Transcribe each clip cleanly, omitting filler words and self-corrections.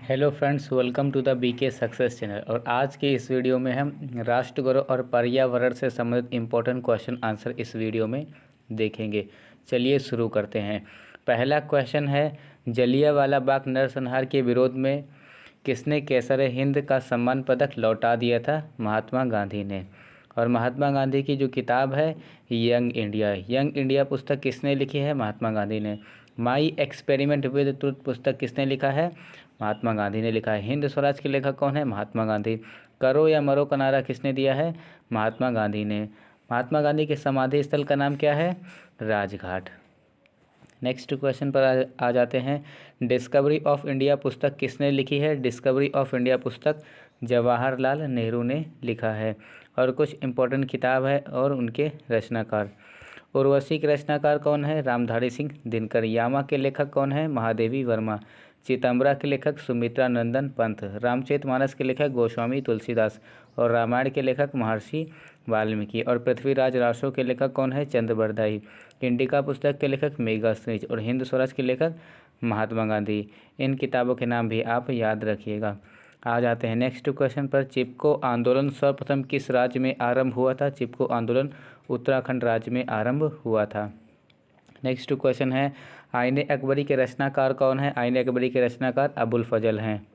Hello friends, welcome to the BK success channel. और आज के इस वीडियो में हम राष्ट्र गौरव और पर्यावरण से संबंधित इम्पोर्टेंट क्वेश्चन आंसर इस वीडियो में देखेंगे। चलिए शुरू करते हैं। पहला क्वेश्चन है, जलियांवाला बाग नरसंहार के विरोध में किसने केसर हिंद का सम्मान पदक लौटा दिया था? महात्मा गांधी ने। और महात्मा गांधी की जो किताब है यंग इंडिया पुस्तक किसने लिखी है? महात्मा गांधी ने। माई एक्सपेरिमेंट विद ट्रुथ पुस्तक किसने लिखा है? महात्मा गांधी ने लिखा है। हिंद स्वराज के लेखक कौन है? महात्मा गांधी। करो या मरो का नारा किसने दिया है? महात्मा गांधी ने। महात्मा गांधी के समाधि स्थल का नाम क्या है? राजघाट। नेक्स्ट क्वेश्चन पर आ जाते हैं। डिस्कवरी ऑफ इंडिया पुस्तक किसने लिखी है? डिस्कवरी ऑफ इंडिया पुस्तक जवाहरलाल नेहरू ने लिखा है। और कुछ इम्पोर्टेंट किताब है और उनके रचनाकार। उर्वशी के रचनाकार कौन है? रामधारी सिंह दिनकर। यामा के लेखक कौन है? महादेवी वर्मा। चितंबरा के लेखक सुमित्रा नंदन पंत। रामचरितमानस के लेखक गोस्वामी तुलसीदास। और रामायण के लेखक महर्षि वाल्मीकि। और पृथ्वीराज रासो के लेखक कौन है? चंद बरदाई। इंडिका पुस्तक के लेखक मेगास्त्रिच। और हिंद स्वराज के लेखक महात्मा गांधी। इन किताबों के नाम भी आप याद रखिएगा। आ जाते हैं नेक्स्ट क्वेश्चन पर। चिपको आंदोलन सर्वप्रथम किस राज्य में आरंभ हुआ था? चिपको आंदोलन उत्तराखंड राज्य में आरंभ हुआ था। नेक्स्ट क्वेश्चन है, आईने अकबरी के रचनाकार कौन है? आईने अकबरी के रचनाकार अबुल फजल हैं।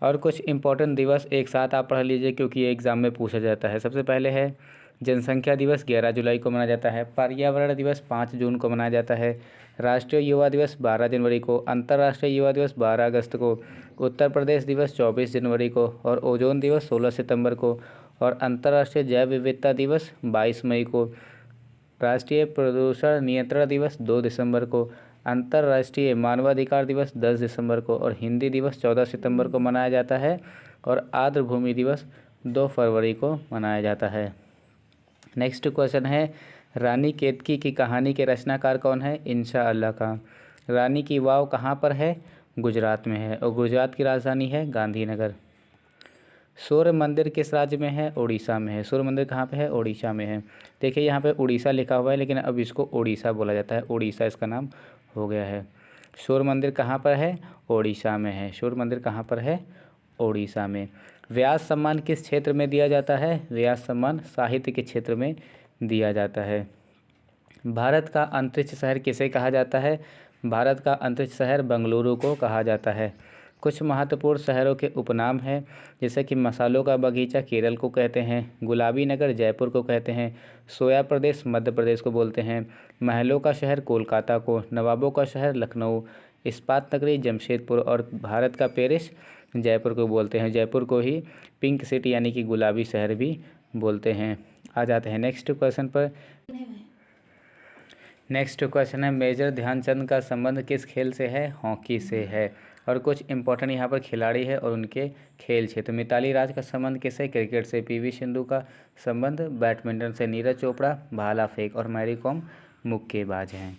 और कुछ इंपॉर्टेंट दिवस एक साथ आप पढ़ लीजिए क्योंकि ये एग्ज़ाम में पूछा जाता है। सबसे पहले है जनसंख्या दिवस 11 जुलाई को मनाया जाता है। पर्यावरण दिवस 5 जून को मनाया जाता है। राष्ट्रीय युवा दिवस 12 जनवरी को। अंतर्राष्ट्रीय युवा दिवस 12 अगस्त को। उत्तर प्रदेश दिवस 24 जनवरी को। और ओजोन दिवस 16 सितंबर को। और अंतर्राष्ट्रीय जैव विविधता दिवस 22 मई को। राष्ट्रीय प्रदूषण नियंत्रण दिवस 2 दिसंबर को। अंतर्राष्ट्रीय मानवाधिकार दिवस 10 दिसंबर को। और हिंदी दिवस 14 सितंबर को मनाया जाता है। और आर्द्र भूमि दिवस 2 फरवरी को मनाया जाता है। नेक्स्ट क्वेश्चन है, रानी केतकी की कहानी के रचनाकार कौन है? इंशा अल्लाह खां। रानी की वाव कहाँ पर है? गुजरात में है। और गुजरात की राजधानी है गांधीनगर। सूर्य मंदिर किस राज्य में है? उड़ीसा में है। सूर्य मंदिर कहाँ पे है? उड़ीसा में है। देखिए यहाँ पे उड़ीसा लिखा हुआ है लेकिन अब इसको उड़ीसा बोला जाता है। उड़ीसा इसका नाम हो गया है। सूर्य मंदिर कहाँ पर है? उड़ीसा में है। सूर्य मंदिर कहाँ पर है? उड़ीसा में। व्यास सम्मान किस क्षेत्र में दिया जाता है? व्यास सम्मान साहित्य के क्षेत्र में दिया जाता है। भारत का अंतरिक्ष शहर किसे कहा जाता है? भारत का अंतरिक्ष शहर बेंगलुरु को कहा जाता है। कुछ महत्वपूर्ण शहरों के उपनाम हैं, जैसे कि मसालों का बगीचा केरल को कहते हैं, गुलाबी नगर जयपुर को कहते हैं, सोया प्रदेश मध्य प्रदेश को बोलते हैं, महलों का शहर कोलकाता को, नवाबों का शहर लखनऊ, इस्पात नगरी जमशेदपुर और भारत का पेरिस जयपुर को बोलते हैं। जयपुर को ही पिंक सिटी यानी कि गुलाबी शहर भी बोलते हैं। आ जाते हैं नेक्स्ट क्वेश्चन पर। नेक्स्ट क्वेश्चन है, मेजर ध्यानचंद का संबंध किस खेल से है? हॉकी से है। और कुछ इंपॉर्टेंट यहाँ पर खिलाड़ी है और उनके खेल क्षेत्र। मिताली राज का संबंध किससे? क्रिकेट से। पीवी सिंधु का संबंध बैडमिंटन से। नीरज चोपड़ा भाला फेंक और मैरी कॉम मुक्केबाज हैं।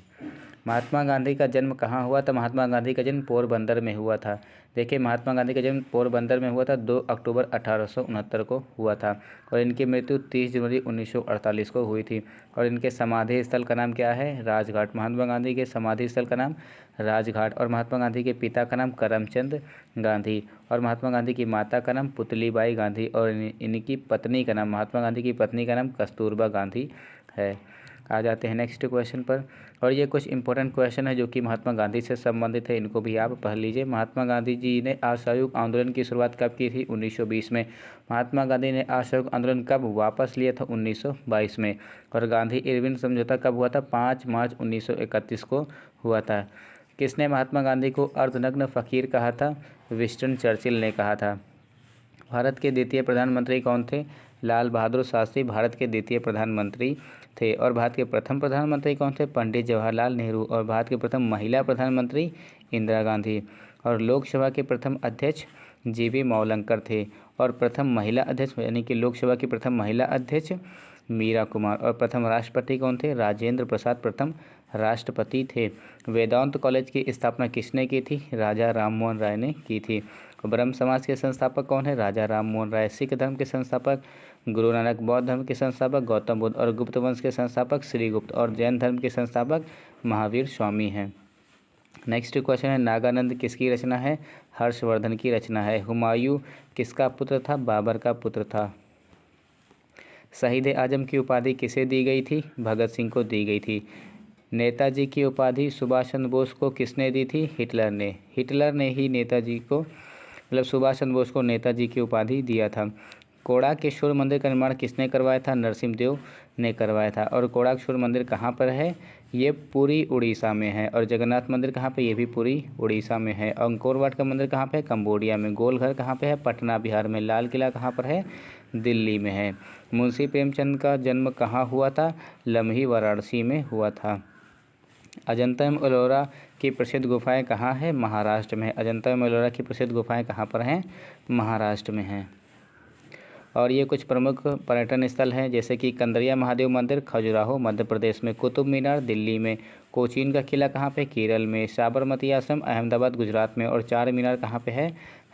महात्मा गांधी का जन्म कहाँ हुआ था? महात्मा गांधी का जन्म पोरबंदर में हुआ था। देखिए महात्मा गांधी का जन्म पोरबंदर में हुआ था। 2 अक्टूबर 1869 को हुआ था। और इनकी मृत्यु 30 जनवरी 1948 को हुई थी। और इनके समाधि स्थल का नाम क्या है? राजघाट। महात्मा गांधी के समाधि स्थल का नाम राजघाट। और महात्मा गांधी के पिता का नाम करमचंद गांधी। और महात्मा गांधी की माता का नाम पुतलीबाई गांधी। और इनकी पत्नी का नाम, महात्मा गांधी की पत्नी का नाम कस्तूरबा गांधी है। आ जाते हैं नेक्स्ट क्वेश्चन पर। और ये कुछ इंपॉर्टेंट क्वेश्चन है जो कि महात्मा गांधी से संबंधित है, इनको भी आप पढ़ लीजिए। महात्मा गांधी जी ने असहयोग आंदोलन की शुरुआत कब की थी? 1920 में। महात्मा गांधी ने असहयोग आंदोलन कब वापस लिया था? 1922 में। और गांधी इरविन समझौता कब हुआ था? 5 मार्च 1931 को हुआ था। किसने महात्मा गांधी को अर्धनग्न फ़कीर कहा था? विंस्टन चर्चिल ने कहा था। भारत के द्वितीय प्रधानमंत्री कौन थे? लाल बहादुर शास्त्री भारत के द्वितीय प्रधानमंत्री थे। और भारत के प्रथम प्रधानमंत्री कौन थे? पंडित जवाहरलाल नेहरू। और भारत के प्रथम महिला प्रधानमंत्री इंदिरा गांधी। और लोकसभा के प्रथम अध्यक्ष जीवी मौलंकर थे। और प्रथम महिला अध्यक्ष यानी कि लोकसभा की प्रथम महिला अध्यक्ष मीरा कुमार। और प्रथम राष्ट्रपति कौन थे? राजेंद्र प्रसाद प्रथम राष्ट्रपति थे। वेदांत कॉलेज की स्थापना किसने की थी? राजा राममोहन राय ने की थी। ब्रह्म समाज के संस्थापक कौन है? राजा राममोहन राय। सिख धर्म के संस्थापक गुरु नानक। बौद्ध धर्म के संस्थापक गौतम बुद्ध। और गुप्त वंश के संस्थापक श्रीगुप्त। और जैन धर्म के संस्थापक महावीर स्वामी हैं। नेक्स्ट क्वेश्चन है, नागानंद किसकी रचना है? हर्षवर्धन की रचना है। हुमायूं किसका पुत्र था? बाबर का पुत्र था। शहीद आजम की उपाधि किसे दी गई थी? भगत सिंह को दी गई थी। नेताजी की उपाधि सुभाष चंद्र बोस को किसने दी थी? हिटलर ने ही नेताजी को, मतलब सुभाष चंद्र बोस को नेताजी की उपाधि दिया था। कोड़ाकेश्वर मंदिर का निर्माण किसने करवाया था? नरसिम्हदेव ने करवाया था। और कोड़ाकेश्वर मंदिर कहाँ पर है? ये पुरी उड़ीसा में है। और जगन्नाथ मंदिर कहाँ पे? ये भी पुरी उड़ीसा में है। अंकोर वाट का मंदिर कहाँ पे है? कंबोडिया में। गोलघर कहाँ पे है? पटना बिहार में। लाल किला कहाँ पर है? दिल्ली में है। मुंशी प्रेमचंद का जन्म कहाँ हुआ था? लम्ही वाराणसी में हुआ था। अजंता एवं एलोरा की प्रसिद्ध गुफाएं कहाँ है? महाराष्ट्र में है। अजंता एवं एलोरा की प्रसिद्ध गुफाएं कहाँ पर हैं? महाराष्ट्र में हैं। और ये कुछ प्रमुख पर्यटन स्थल हैं, जैसे कि कंदरिया महादेव मंदिर खजुराहो मध्य प्रदेश में, कुतुब मीनार दिल्ली में, कोचीन का किला कहाँ पे? केरल में, साबरमती आश्रम अहमदाबाद गुजरात में, और चार मीनार कहाँ पे है?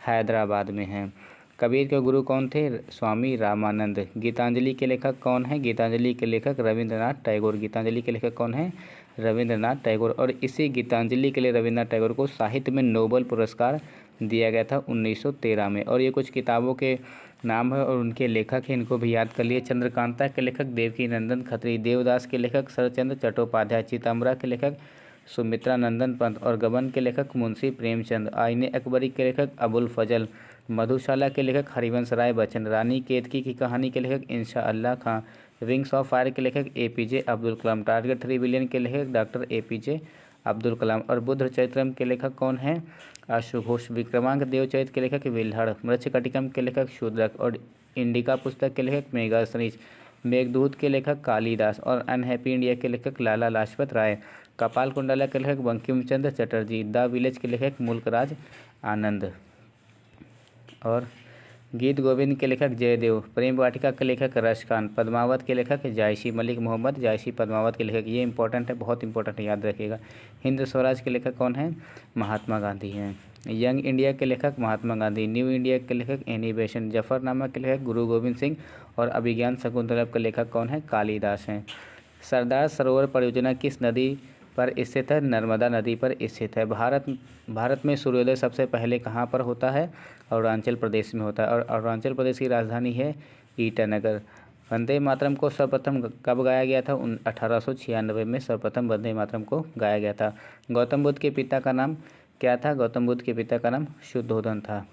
हैदराबाद में है। कबीर के गुरु कौन थे? स्वामी रामानंद। गीतांजलि के लेखक कौन है? गीतांजलि के लेखक रविंद्रनाथ टैगोर। गीतांजलि के लेखक कौन है? रविंद्रनाथ टैगोर। और इसी गीतांजलि के लिए रविंद्रनाथ टैगोर को साहित्य में नोबेल पुरस्कार दिया गया था 1913 में। और ये कुछ किताबों के नाम है और उनके लेखक हैं, इनको भी याद कर लिए। चंद्रकांता के लेखक देवकी नंदन खत्री। देवदास के लेखक शरतचंद्र चट्टोपाध्याय। चितंबरा के लेखक सुमित्रा नंदन पंत। और गबन के लेखक मुंशी प्रेमचंद। आईने अकबरी के लेखक अबुल फजल। मधुशाला के लेखक हरिवंश राय बच्चन। रानी केतकी की कहानी के लेखक इंशा अल्लाह खां। विंग्स ऑफ फायर के लेखक APJ Abdul Kalam. Target 3 billion के लेखक डॉक्टर APJ अब्दुल कलाम। और बुद्ध चरित्रम के लेखक कौन है? आशुघोष। विक्रमांक देवचरित के लेखक विल्हड़। मृच्छकटिकम के लेखक शूद्रक। और इंडिका पुस्तक के लेखक मेघाश्रीज। मेघदूत के लेखक कालिदास। और अनहैप्पी इंडिया के लेखक लाला लाजपत राय। कपाल कुंडला के लेखक बंकिम चंद्र चटर्जी। द विलेज के लेखक मुल्कराज आनंद। और गीत गोविंद के लेखक जयदेव। प्रेम वाटिका के लेखक रश खान। पद्मावत के लेखक जायसी मलिक मोहम्मद। जायसी पद्मावत के लेखक, ये इंपॉर्टेंट है, बहुत इंपॉर्टेंट है, याद रखिएगा। हिंद स्वराज के लेखक कौन है? महात्मा गांधी हैं। यंग इंडिया के लेखक महात्मा गांधी। न्यू इंडिया के लेखक एनी बेसेंट। जफरनामा के लेखक गुरु गोविंद सिंह। और अभिज्ञान शकुंतला के लेखक कौन है? कालिदास हैं। सरदार सरोवर परियोजना किस नदी पर स्थित है? नर्मदा नदी पर स्थित है। भारत में सूर्योदय सबसे पहले कहाँ पर होता है? अरुणाचल प्रदेश में होता है। और अरुणाचल प्रदेश की राजधानी है ईटानगर। वंदे मातरम को सर्वप्रथम कब गाया गया था? 1896 में सर्वप्रथम वंदे मातरम को गाया गया था। गौतम बुद्ध के पिता का नाम क्या था? गौतम बुद्ध के पिता का नाम शुद्धोधन था।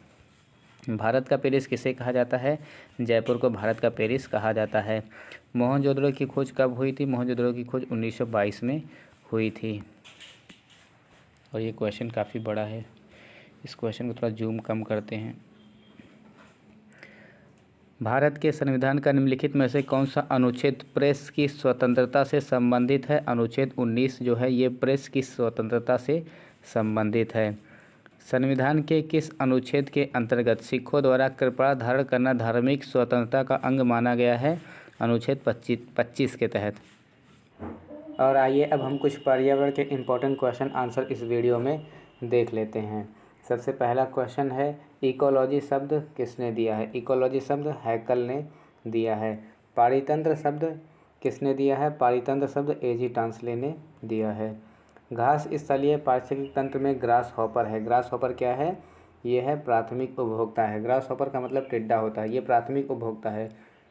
भारत का पेरिस किसे कहा जाता है? जयपुर को भारत का पेरिस कहा जाता है। मोहनजोदड़ो की खोज कब हुई थी? मोहनजोदड़ो की खोज 1922 में हुई थी। और ये क्वेश्चन काफ़ी बड़ा है, इस क्वेश्चन को थोड़ा जूम कम करते हैं। भारत के संविधान का निम्नलिखित में से कौन सा अनुच्छेद प्रेस की स्वतंत्रता से संबंधित है? अनुच्छेद 19 जो है ये प्रेस की स्वतंत्रता से संबंधित है। संविधान के किस अनुच्छेद के अंतर्गत सिखों द्वारा कृपाण धारण करना धार्मिक स्वतंत्रता का अंग माना गया है? अनुच्छेद 25 के तहत। और आइए अब हम कुछ पर्यावरण के इम्पोर्टेंट क्वेश्चन आंसर इस वीडियो में देख लेते हैं। सबसे पहला क्वेश्चन है, इकोलॉजी शब्द किसने दिया है? इकोलॉजी शब्द हैकल ने दिया है। पारितंत्र शब्द किसने दिया है? पारितंत्र शब्द A.G. टांसले ने दिया है। घास स्थलीय पारिस्थितिक तंत्र में ग्रास हॉपर है। ग्रास हॉपर क्या है? ये है प्राथमिक उपभोक्ता है। ग्रास हॉपर का मतलब टिड्डा होता है। ये प्राथमिक उपभोक्ता है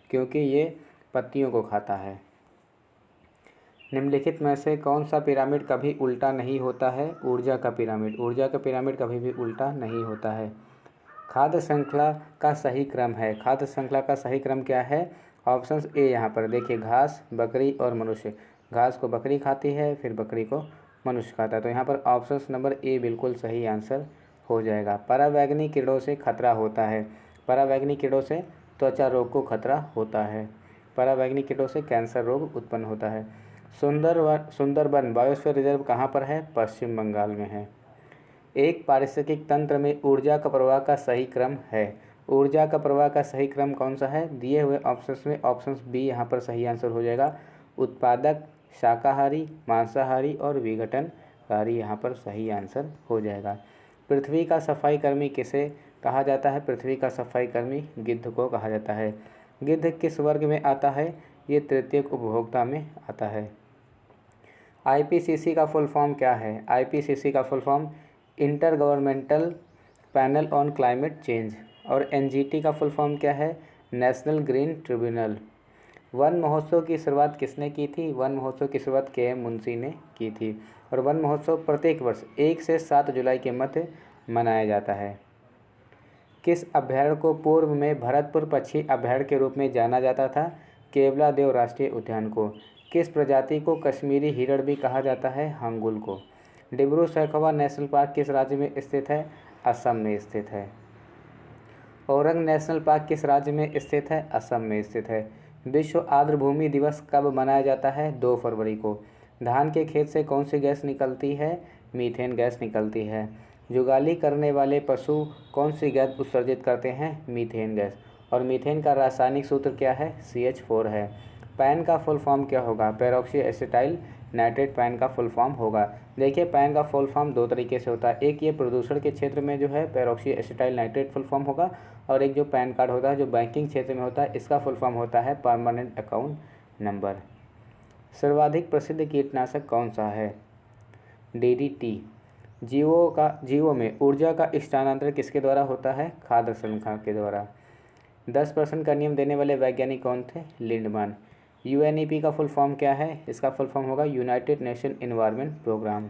क्योंकि ये पत्तियों को खाता है। निम्नलिखित में से कौन सा पिरामिड कभी उल्टा नहीं होता है? ऊर्जा का पिरामिड। ऊर्जा का पिरामिड कभी भी उल्टा नहीं होता है। खाद्य श्रृंखला का सही क्रम है। खाद्य श्रृंखला का सही क्रम क्या है? ऑप्शंस ए यहाँ पर देखिए, घास, बकरी और मनुष्य। घास को बकरी खाती है, फिर बकरी को मनुष्य खाता है। तो यहाँ पर ऑप्शंस नंबर ए बिल्कुल सही आंसर हो जाएगा। परावैंगनी किरणों से खतरा होता है। परावैंगनी किरणों से त्वचा रोग को खतरा होता है। परावैंगनी किरणों से कैंसर रोग उत्पन्न होता है। सुंदरबन बायोस्फीयर रिजर्व कहाँ पर है? पश्चिम बंगाल में है। एक पारिस्थितिक तंत्र में ऊर्जा का प्रवाह का सही क्रम है। ऊर्जा का प्रवाह का सही क्रम कौन सा है? दिए हुए ऑप्शंस में ऑप्शंस बी यहाँ पर सही आंसर हो जाएगा। उत्पादक, शाकाहारी, मांसाहारी और विघटनकारी यहाँ पर सही आंसर हो जाएगा। पृथ्वी का सफाई कर्मी किसे कहा जाता है? पृथ्वी का सफाई कर्मी गिद्ध को कहा जाता है। गिद्ध किस वर्ग में आता है? ये तृतीयक उपभोक्ता में आता है। आईपीसीसी का फुल फॉर्म क्या है? आईपीसीसी का full form inter governmental panel on climate change. और एनजीटी का फुल फॉर्म क्या है? National green tribunal. वन महोत्सव की शुरुआत किसने की थी? वन महोत्सव की शुरुआत के.एम. मुंशी ने की थी। और वन महोत्सव प्रत्येक वर्ष 1 से 7 जुलाई के मध्य मनाया जाता है। किस अभयारण्य को पूर्व में भरतपुर पक्षी अभयारण्य के रूप में जाना जाता था? केवलादेव राष्ट्रीय उद्यान को। किस प्रजाति को कश्मीरी हिरण भी कहा जाता है? हांगुल को। डिब्रू सैखोवा नेशनल पार्क किस राज्य में स्थित है? असम में स्थित है। औरंग नेशनल पार्क किस राज्य में स्थित है? असम में स्थित है। विश्व आर्द्रभूमि दिवस कब मनाया जाता है? 2 फरवरी को। धान के खेत से कौन सी गैस निकलती है? मीथेन गैस निकलती है। जुगाली करने वाले पशु कौन सी गैस उत्सर्जित करते हैं? Methane gas. और मीथेन का रासायनिक सूत्र क्या है? CH4 है। पैन का फुल फॉर्म क्या होगा? पेरोक्सी एसिटाइल नाइट्रेट पैन का फुल फॉर्म होगा। देखिए, पैन का फुल फॉर्म 2 तरीके से होता है। एक ये प्रदूषण के क्षेत्र में जो है peroxy acetyl nitrate full form होगा, और एक जो पैन कार्ड होता है जो बैंकिंग क्षेत्र में होता है इसका फुल फॉर्म होता है परमानेंट अकाउंट नंबर। सर्वाधिक प्रसिद्ध कीटनाशक कौन सा है? DDT। जीवों में ऊर्जा का स्थानांतरण किसके द्वारा होता है? खाद्य श्रृंखला के द्वारा। 10% का नियम देने वाले वैज्ञानिक कौन थे? लिंडमान। UNEP का फुल फॉर्म क्या है? इसका फुल फॉर्म होगा united nation environment programme.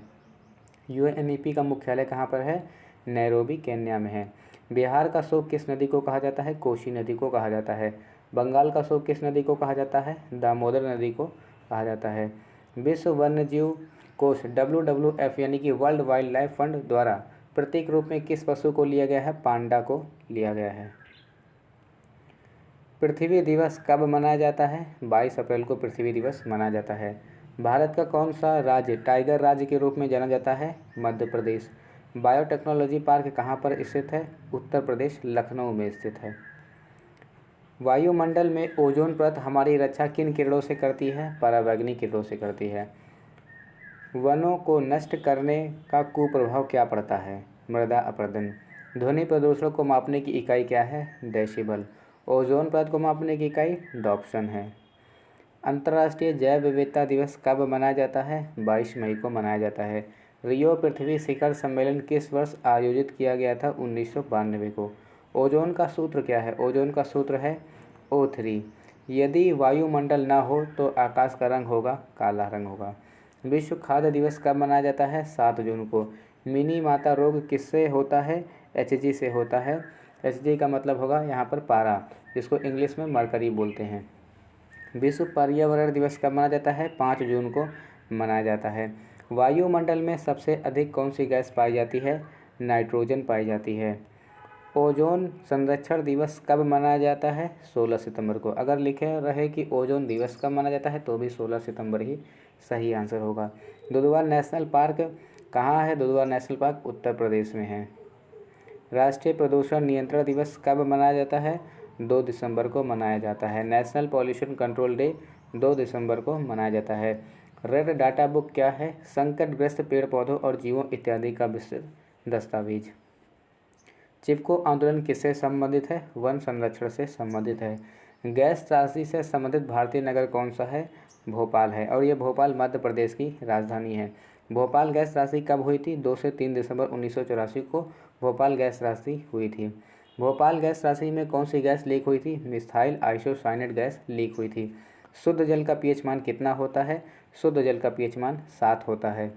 UNEP का मुख्यालय कहाँ पर है? नैरोबी, केन्या में है। बिहार का शोक किस नदी को कहा जाता है? कोसी नदी को कहा जाता है। बंगाल का शोक किस नदी को कहा जाता है? दामोदर नदी को कहा जाता है। विश्व वन्यजीव कोष WWF यानी कि वर्ल्ड वाइल्ड लाइफ फंड द्वारा प्रतीक रूप में किस पशु को लिया गया है? पांडा को लिया गया है। पृथ्वी दिवस कब मनाया जाता है? 22 अप्रैल को पृथ्वी दिवस मनाया जाता है। भारत का कौन सा राज्य टाइगर राज्य के रूप में जाना जाता है? मध्य प्रदेश। बायोटेक्नोलॉजी पार्क कहाँ पर स्थित है? उत्तर प्रदेश, लखनऊ में स्थित है। वायुमंडल में ओजोन परत हमारी रक्षा किन किरणों से करती है? पराबैंगनी किरणों से करती है। वनों को नष्ट करने का कुप्रभाव क्या पड़ता है? मृदा अपरदन। ध्वनि प्रदूषण को मापने की इकाई क्या है? डेसिबल। ओजोन परत को मापने की इकाई डॉप्सन है। अंतर्राष्ट्रीय जैव विविधता दिवस कब मनाया जाता है? 22 मई को मनाया जाता है। रियो पृथ्वी शिखर सम्मेलन किस वर्ष आयोजित किया गया था? 1992 को। ओजोन का सूत्र क्या है? ओजोन का सूत्र है O3। यदि वायुमंडल ना हो तो आकाश का रंग होगा काला रंग होगा। विश्व खाद्य दिवस कब मनाया जाता है? 7 जून को। मिनी माता रोग किससे होता है? HG से होता है। HG का मतलब होगा यहाँ पर पारा, जिसको इंग्लिश में मरकरी बोलते हैं। विश्व पर्यावरण दिवस कब मनाया जाता है? 5 जून को मनाया जाता है। वायुमंडल में सबसे अधिक कौन सी गैस पाई जाती है? नाइट्रोजन पाई जाती है। ओजोन संरक्षण दिवस कब मनाया जाता है? 16 सितंबर को। अगर लिखे रहे कि ओजोन दिवस कब मनाया जाता है तो भी 16 सितंबर ही सही आंसर होगा। दुधवा नेशनल पार्क कहाँ है? दुधवा नेशनल पार्क उत्तर प्रदेश में है। राष्ट्रीय प्रदूषण नियंत्रण दिवस कब मनाया जाता है? 2 दिसंबर को मनाया जाता है। नेशनल पॉल्यूशन कंट्रोल डे 2 दिसंबर को मनाया जाता है। रेड डाटा बुक क्या है? संकटग्रस्त पेड़ पौधों और जीवों इत्यादि का विस्तृत दस्तावेज। चिपको आंदोलन किससे संबंधित है? वन संरक्षण से संबंधित है। गैस त्रासदी से संबंधित भारतीय नगर कौन सा है? भोपाल है, और ये भोपाल मध्य प्रदेश की राजधानी है। भोपाल गैस त्रासदी कब हुई थी? 2 से 3 दिसंबर 1984 को भोपाल गैस त्रासदी हुई थी। भोपाल गैस त्रासदी में कौन सी गैस लीक हुई थी? मिथाइल आइसोसाइनेट गैस लीक हुई थी। शुद्ध जल का pH मान कितना होता है? शुद्ध जल का pH मान 7 होता है।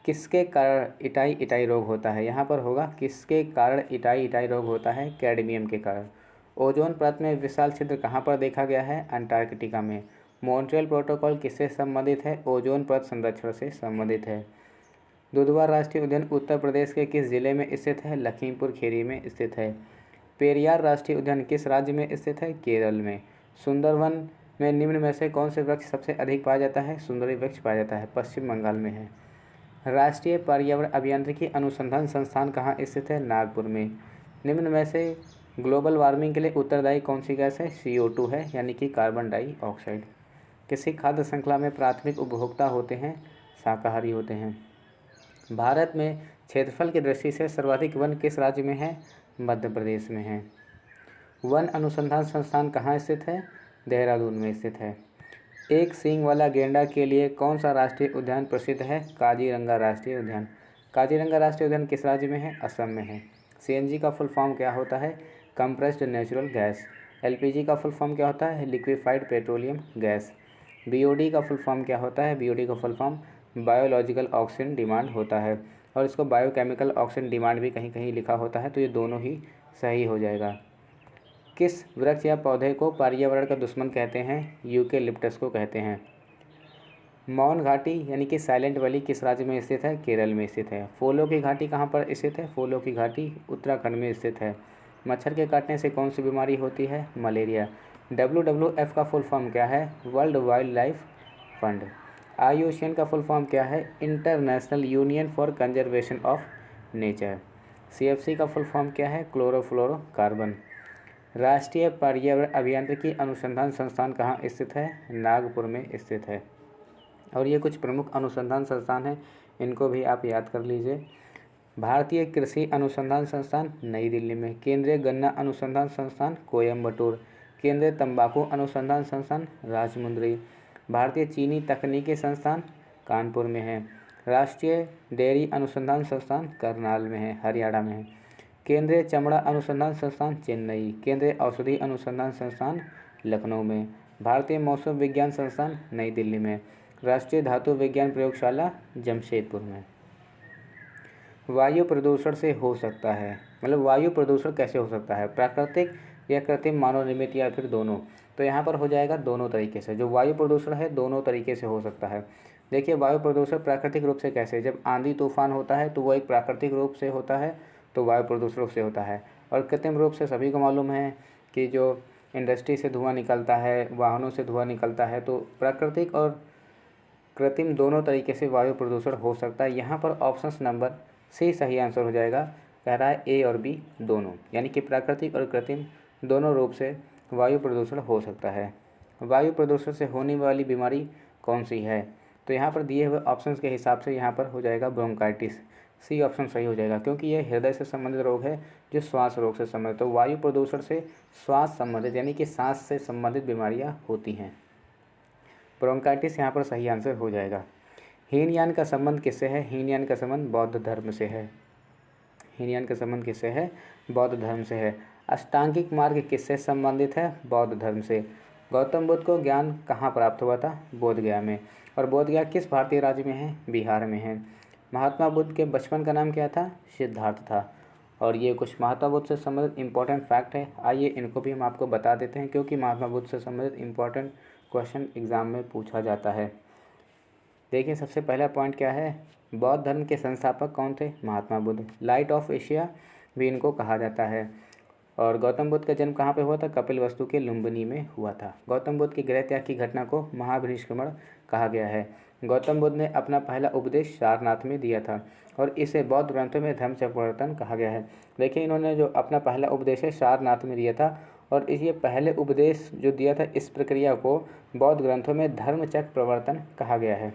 किसके कारण इटाई इटाई रोग होता है? यहाँ पर होगा किसके कारण इटाई इटाई रोग होता है? कैडमियम के कारण। ओजोन परत में विशाल छिद्र कहाँ पर देखा गया है? अंटार्कटिका में। मॉन्ट्रियल प्रोटोकॉल किससे संबंधित है? ओजोन परत संरक्षण से संबंधित है। दुधवा राष्ट्रीय उद्यान उत्तर प्रदेश के किस जिले में स्थित है? लखीमपुर खीरी में स्थित है। पेरियार राष्ट्रीय उद्यान किस राज्य में स्थित है? केरल में। सुंदरवन में निम्न में से कौन से वृक्ष सबसे अधिक पाया जाता है? सुंदरी वृक्ष पाया जाता है, पश्चिम बंगाल में है। राष्ट्रीय पर्यावरण अभियांत्रिकी अनुसंधान संस्थान कहाँ स्थित है? नागपुर में। निम्न में से ग्लोबल वार्मिंग के लिए उत्तरदायी कौन सी गैस है? CO2 है, यानी कि कार्बन डाइऑक्साइड। किसी खाद्य श्रृंखला में प्राथमिक उपभोक्ता होते हैं? शाकाहारी होते हैं। भारत में क्षेत्रफल की दृष्टि से सर्वाधिक वन किस राज्य में है? मध्य प्रदेश में है। वन अनुसंधान संस्थान कहाँ स्थित है? देहरादून में स्थित है। एक सींग वाला गेंडा के लिए कौन सा राष्ट्रीय उद्यान प्रसिद्ध है? काजीरंगा राष्ट्रीय उद्यान। काजीरंगा राष्ट्रीय उद्यान किस राज्य में है? असम में है। सीएनजी का फुल फॉर्म क्या होता है? Compressed natural gas. एलपीजी का फुल फॉर्म क्या होता है? Liquefied petroleum gas. बीओडी का फुल फॉर्म क्या होता है? बीओडी का full form biological oxygen demand होता है, और इसको बायोकेमिकल ऑक्सीजन डिमांड भी कहीं कहीं लिखा होता है, तो ये दोनों ही सही हो जाएगा। किस वृक्ष या पौधे को पर्यावरण का दुश्मन कहते हैं? यूकेलिप्टस को कहते हैं। मौन घाटी यानी कि साइलेंट वैली किस राज्य में स्थित है? केरल में स्थित है। फूलों की घाटी कहाँ पर स्थित है? फूलों की घाटी उत्तराखंड में स्थित है। मच्छर के काटने से कौन सी बीमारी होती है? मलेरिया। WWF का फुल फॉर्म क्या है? World wild life fund. IUCN का फुल फॉर्म क्या है? International union for conservation of nature. CFC का फुल फॉर्म क्या है? क्लोरोफ्लोरोकार्बन। राष्ट्रीय पर्यावरण अभियांत्रिकी अनुसंधान संस्थान कहाँ स्थित है? नागपुर में स्थित है। और ये कुछ प्रमुख अनुसंधान संस्थान हैं, इनको भी आप याद कर लीजिए। भारतीय कृषि अनुसंधान संस्थान नई दिल्ली में। केंद्रीय गन्ना अनुसंधान संस्थान कोयम्बटूर। केंद्रीय तंबाकू अनुसंधान संस्थान राजमुंदरी। भारतीय चीनी तकनीकी संस्थान कानपुर में है। राष्ट्रीय डेयरी अनुसंधान संस्थान करनाल में है, हरियाणा में है। केंद्रीय चमड़ा अनुसंधान संस्थान चेन्नई। केंद्रीय औषधि अनुसंधान संस्थान लखनऊ में। भारतीय मौसम विज्ञान संस्थान नई दिल्ली में। राष्ट्रीय धातु विज्ञान प्रयोगशाला जमशेदपुर में। वायु प्रदूषण से हो सकता है, मतलब वायु प्रदूषण कैसे हो सकता है? प्राकृतिक या कृत्रिम मानव निर्मित या फिर दोनों? तो यहाँ पर हो जाएगा दोनों तरीके से। जो वायु प्रदूषण है दोनों तरीके से हो सकता है। देखिए, वायु प्रदूषण प्राकृतिक रूप से कैसे? जब आंधी तूफान होता है तो वो एक प्राकृतिक रूप से होता है, तो वायु प्रदूषण से होता है। और कृत्रिम रूप से सभी को मालूम है कि जो इंडस्ट्री से धुआं निकलता है, वाहनों से धुआं निकलता है, तो प्राकृतिक और कृत्रिम दोनों तरीके से वायु प्रदूषण हो सकता है। यहाँ पर ऑप्शन नंबर सी सही आंसर हो जाएगा। कह रहा है ए और बी दोनों, यानी कि प्राकृतिक और कृत्रिम दोनों रूप से वायु प्रदूषण हो सकता है। वायु प्रदूषण से होने वाली बीमारी कौन सी है? तो यहाँ पर दिए हुए ऑप्शंस के हिसाब से यहाँ पर हो जाएगा ब्रोंकाइटिस। सी ऑप्शन सही हो जाएगा, क्योंकि यह हृदय से संबंधित रोग है जो श्वास रोग से संबंधित। तो वायु प्रदूषण से श्वास संबंधित यानी कि सांस से संबंधित बीमारियाँ होती हैं। ब्रोंकाइटिस यहाँ पर सही आंसर हो जाएगा। हीनयान का संबंध किससे है? हीनयान का संबंध बौद्ध धर्म से है। हीनयान का संबंध किससे है? बौद्ध धर्म से है। अष्टांगिक मार्ग किससे संबंधित है? बौद्ध धर्म से। गौतम बुद्ध को ज्ञान कहाँ प्राप्त हुआ था? बोधगया में। और बोधगया किस भारतीय राज्य में है? बिहार में है। महात्मा बुद्ध के बचपन का नाम क्या था? सिद्धार्थ था। और ये कुछ महात्मा बुद्ध से संबंधित इंपॉर्टेंट फैक्ट है, आइए इनको भी हम आपको बता देते हैं, क्योंकि महात्मा बुद्ध से संबंधित इंपॉर्टेंट क्वेश्चन एग्जाम में पूछा जाता है। देखिए, सबसे पहला पॉइंट क्या है? बौद्ध धर्म के संस्थापक कौन थे? Mahatma Buddha. Light of Asia भी इनको कहा जाता है। और गौतम बुद्ध का जन्म कहाँ पे हुआ था? कपिलवस्तु के लुम्बिनी में हुआ था। गौतम बुद्ध की गृह त्याग की घटना को महापरिनिष्क्रमण कहा गया है। गौतम बुद्ध ने अपना पहला उपदेश सारनाथ में दिया था, और इसे बौद्ध ग्रंथों में धर्म चक्रवर्तन कहा गया है। देखिए, इन्होंने जो अपना पहला उपदेश है सारनाथ में दिया था, और इस ये पहले उपदेश जो दिया था, इस प्रक्रिया को बौद्ध ग्रंथों में धर्म चक्र प्रवर्तन कहा गया है।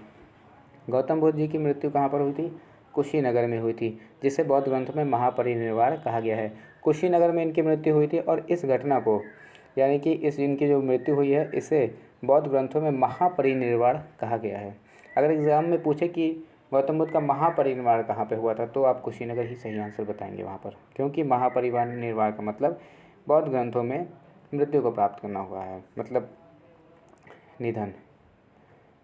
गौतम बुद्ध जी की मृत्यु कहाँ पर हुई थी? कुशीनगर में हुई थी, जिसे बौद्ध ग्रंथों में महापरिनिर्वाण कहा गया है। कुशीनगर में इनकी मृत्यु हुई थी, और इस घटना को, यानी कि इस इनकी जो मृत्यु हुई है, इसे बौद्ध ग्रंथों में महापरिनिर्वाण कहा गया है। अगर एग्जाम में पूछे कि गौतम बुद्ध का महापरिनिर्वाण कहाँ पे हुआ था, तो आप कुशीनगर ही सही आंसर बताएंगे वहाँ पर, क्योंकि महापरिनिर्वाण का मतलब बौद्ध ग्रंथों में मृत्यु को प्राप्त करना हुआ है, मतलब निधन।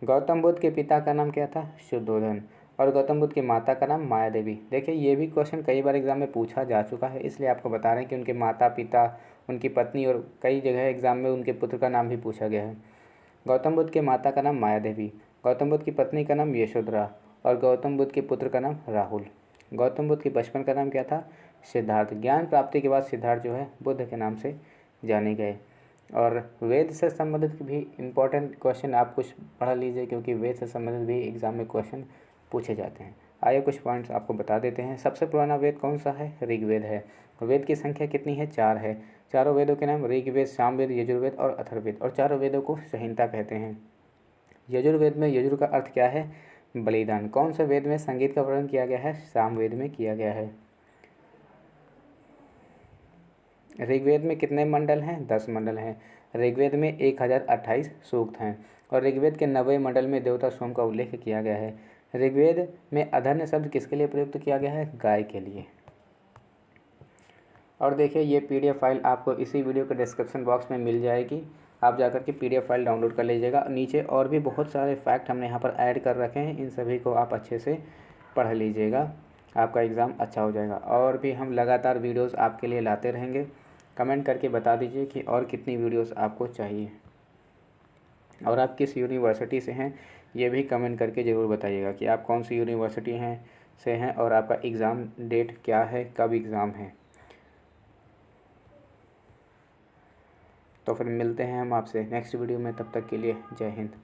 गौतम बुद्ध के पिता का नाम क्या था? शुद्धोधन। और गौतम बुद्ध की माता का नाम माया देवी। देखिए, ये भी क्वेश्चन कई बार एग्जाम में पूछा जा चुका है, इसलिए आपको बता रहे हैं कि उनके माता पिता, उनकी पत्नी, और कई जगह एग्जाम में उनके पुत्र का नाम भी पूछा गया है। गौतम बुद्ध के माता का नाम माया देवी, गौतम बुद्ध की पत्नी का नाम यशोधरा, और गौतम बुद्ध के पुत्र का नाम राहुल। गौतम बुद्ध के बचपन का नाम क्या था? सिद्धार्थ। ज्ञान प्राप्ति के बाद सिद्धार्थ जो है बुद्ध के नाम से जाने गए। और वेद से संबंधित भी इम्पोर्टेंट क्वेश्चन आप कुछ पढ़ लीजिए, क्योंकि वेद से संबंधित भी एग्जाम में क्वेश्चन पूछे जाते हैं। आइए कुछ पॉइंट्स आपको बता देते हैं। सबसे पुराना वेद कौन सा है? ऋग्वेद है। वेद की संख्या कितनी है? 4 है। चारों वेदों के नाम ऋग्वेद, सामवेद, यजुर्वेद और अथर्ववेद, और चारों वेदों को संहिता कहते हैं। यजुर्वेद में यजुर का अर्थ क्या है? बलिदान। कौन से वेद में संगीत का वर्णन किया गया है? सामवेद में किया गया है। ऋग्वेद में कितने मंडल हैं? 10 मंडल हैं। ऋग्वेद में 1028 सूक्त हैं। और ऋग्वेद के 90वें मंडल में देवता सोम का उल्लेख किया गया है। ऋग्वेद में अधन्य शब्द किसके लिए प्रयुक्त किया गया है? गाय के लिए। और देखिए ये PDF फाइल आपको इसी वीडियो के डिस्क्रिप्शन बॉक्स में मिल जाएगी, आप जाकर के PDF फाइल डाउनलोड कर लीजिएगा। नीचे और भी बहुत सारे फैक्ट हमने यहाँ पर ऐड कर रखे हैं, इन सभी को आप अच्छे से पढ़ लीजिएगा, आपका एग्ज़ाम अच्छा हो जाएगा। और भी हम लगातार वीडियोस आपके लिए लाते रहेंगे। कमेंट करके बता दीजिए कि और कितनी वीडियोस आपको चाहिए, और आप किस यूनिवर्सिटी से हैं ये भी कमेंट करके ज़रूर बताइएगा कि आप कौन सी यूनिवर्सिटी से हैं और आपका एग्ज़ाम डेट क्या है, कब एग्ज़ाम है। तो फिर मिलते हैं हम आपसे नेक्स्ट वीडियो में, तब तक के लिए जय हिंद।